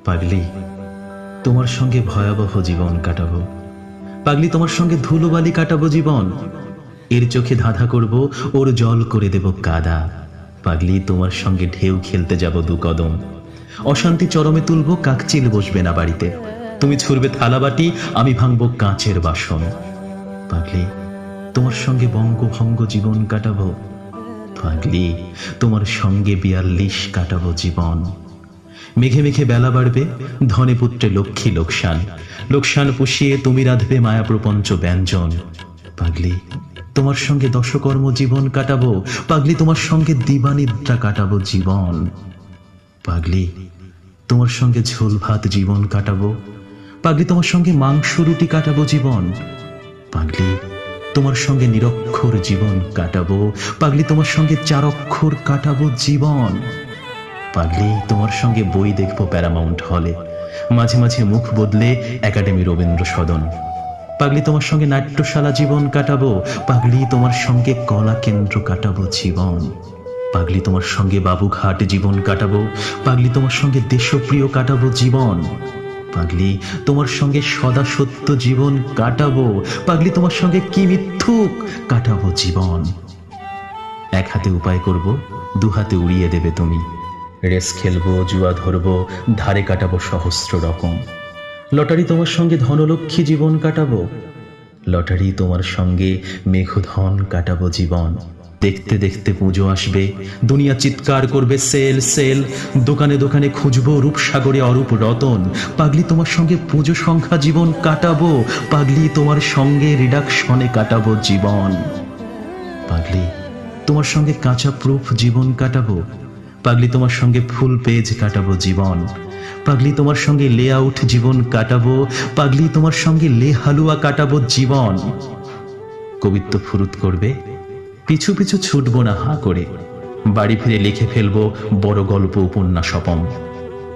পাগলি, তোমার সঙ্গে ভয়াবহ জীবন কাটাবো। পাগলি, তোমার সঙ্গে ধুলোবালি কাটাবো জীবন। এর চোখে ধাঁধা করব, ওর জল করে দেব কাদা। পাগলি, তোমার সঙ্গে ঢেউ খেলতে যাব দু কদম। অশান্তি চরমে তুলব, কাকচিল বসবে না বাড়িতে। তুমি ছুড়বে থালাবাটি, আমি ভাঙবো কাঁচের বাসন। পাগলি, তোমার সঙ্গে বঙ্গভঙ্গ জীবন কাটাবো। পাগলি, তোমার সঙ্গে 42 কাটাবো জীবন। মেঘে মেঘে বেলা বাড়বে, ধনে পুত্রে লক্ষ্মী লোকসান। লোকসান পুষিয়ে তুমি রাঁধবে মায়া প্রপঞ্চ ব্যঞ্জন। পাগলি, তোমার সঙ্গে দশকর্ম জীবন কাটাবো। পাগলি, তোমার সঙ্গে দিবানিদ্রা কাটাবো জীবন। পাগলি, তোমার সঙ্গে ঝোল ভাত জীবন কাটাবো। পাগলি, তোমার সঙ্গে মাংস রুটি কাটাবো জীবন। পাগলি, তোমার সঙ্গে নিরক্ষর জীবন কাটাবো। পাগলি, তোমার সঙ্গে 4 অক্ষর কাটাবো জীবন। পাগলি, তোমার সঙ্গে বই দেখবো প্যারামাউন্ট হলে, মাঝে মাঝে মুখ বদলে একাডেমি রবীন্দ্র সদন। পাগলি, তোমার সঙ্গে নাট্যশালা জীবন কাটাবো। পাগলি, তোমার সঙ্গে কলা কেন্দ্র কাটাবো জীবন। পাগলি, তোমার সঙ্গে বাবুঘাট জীবন কাটাবো। পাগলি, তোমার সঙ্গে দেশপ্রিয় কাটাবো জীবন। পাগলি, তোমার সঙ্গে সদা সত্য জীবন কাটাবো। পাগলি, তোমার সঙ্গে কি মিথ্যুক কাটাবো জীবন। এক হাতে উপায় করব, 2 হাতে উড়িয়ে দেবে তুমি। রেস খেলবো, জুয়া ধরবো, ধারে কাটাবো সহস্র রকম। লটারি তোমার সঙ্গে ধনলক্ষ্মী জীবন কাটাবো। লটারি তোমার সঙ্গে মেঘধন কাটাবো জীবন। দেখতে দেখতে পুজো আসবে, দুনিয়া চিৎকার করবে সেল সেল। দোকানে দোকানে খুঁজবো রূপসাগরে অরূপ রতন। পাগলি, তোমার সঙ্গে পুজো সংখ্যা জীবন কাটাবো। পাগলি, তোমার সঙ্গে রিডাকশনে কাটাবো জীবন। পাগলি, তোমার সঙ্গে কাঁচা প্রুফ জীবন কাটাবো। পাগলি, তোমার সঙ্গে ফুল পেজ কাটাবো জীবন। পাগলি, তোমার সঙ্গে লেআউট জীবন কাটাবো। পাগলি, তোমার সঙ্গে লে হালুয়া কাটাবো জীবন। কবিত্ব ফুরুত করবে, পিছু পিছু ছুটবো না হা করে। বাড়ি ফিরে লিখে ফেলবো বড় গল্প উপন্যাস অপম।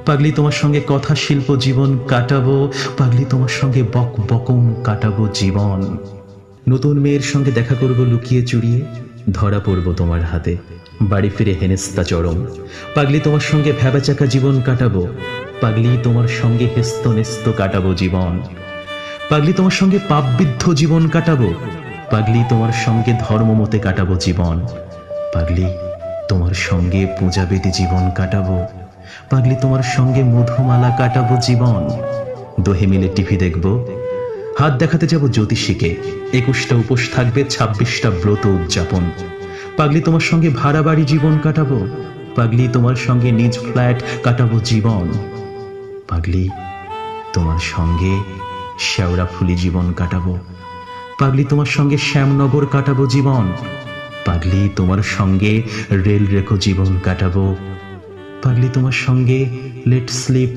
পাগলি, তোমার সঙ্গে কথা শিল্প জীবন কাটাবো। পাগলি, তোমার সঙ্গে বক বকম কাটাবো জীবন। নতুন মেয়ের সঙ্গে দেখা করবো লুকিয়ে চুরিয়ে, ধরা পড়বো তোমার হাতে। বাড়ি ফিরে হেনেস্তা চরম। পাগলি, তোমার সঙ্গে ভ্যাবাচাকা জীবন কাটাবো। পাগলি, তোমার সঙ্গে হেস্ত নেস্ত কাটাবো জীবন। পাগলি, তোমার সঙ্গে পাপবিদ্ধ জীবন কাটাবো। পাগলি, তোমার সঙ্গে ধর্মমতে কাটাবো জীবন। পাগলি, তোমার সঙ্গে পূজাবেদী জীবন কাটাবো। পাগলি, তোমার সঙ্গে মধুমালা কাটাবো জীবন। দোহে মিলে টিভি দেখবো, হাত দেখাতে যাব জ্যোতিষীকে। 21টা উপোস থাকবে, 26টা ব্রত উদযাপন। পাগলি, তোমার সঙ্গে ভাড়া বাড়ি জীবন কাটাবো। পাগলি, তোমার সঙ্গে নিজ ফ্ল্যাট কাটাবো জীবন। পাগলি, তোমার সঙ্গে শেওড়াফুলি জীবন কাটাবো। পাগলি, তোমার সঙ্গে শ্যামনগর কাটাবো জীবন। পাগলি, তোমার সঙ্গে রেল রেখো জীবন কাটাবো। পাগলি, তোমার সঙ্গে লেট স্লিপ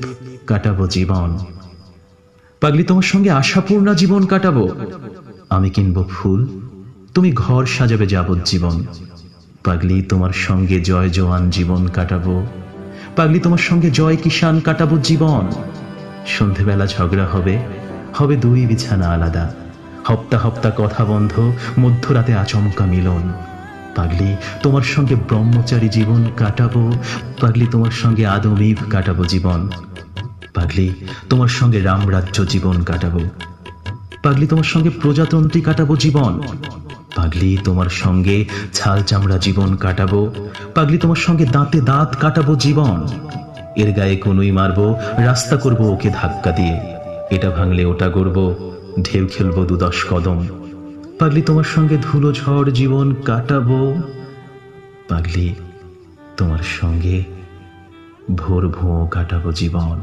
কাটাবো জীবন। পাগলি, তোমার সঙ্গে আশাপূর্ণা জীবন কাটাবো। আমি কিনবো ফুল, তুমি ঘর সাজাবে যাবজ্জীবন। পাগলি, তোমার সঙ্গে জয় জওয়ান জীবন কাটাবো। পাগলি, তোমার সঙ্গে জয় কিষান কাটাবো জীবন। সন্ধেবেলা ঝগড়া হবে, হবে 2 বিছানা আলাদা। হপ্তা হপ্তা কথা বন্ধ, মধ্যরাতে আচমকা মিলন। পাগলি, তোমার সঙ্গে ব্রহ্মচারী জীবন কাটাবো। পাগলি, তোমার সঙ্গে আদমীভ কাটাবো জীবন। পাগলি, তোমার সঙ্গে রামরাজ্য জীবন কাটাবো। পাগলি, তোমার সঙ্গে প্রজাতন্ত্রী কাটাবো জীবন। পাগলি, তোমার সঙ্গে ছাল চামড়া জীবন কাটাবো। পাগলি, তোমার সঙ্গে দাঁতে দাঁত কাটাবো জীবন। এর গায়ে কনুই মারবো, রাস্তা করবো ওকে ধাক্কা দিয়ে। এটা ভাঙলে ওটা গড়বো, ঢেউ খেলবো 2-10 কদম। পাগলি, তোমার সঙ্গে ধুলো ঝড় জীবন কাটাবো। পাগলি, তোমার সঙ্গে ভোর ভোঁ কাটাবো জীবন।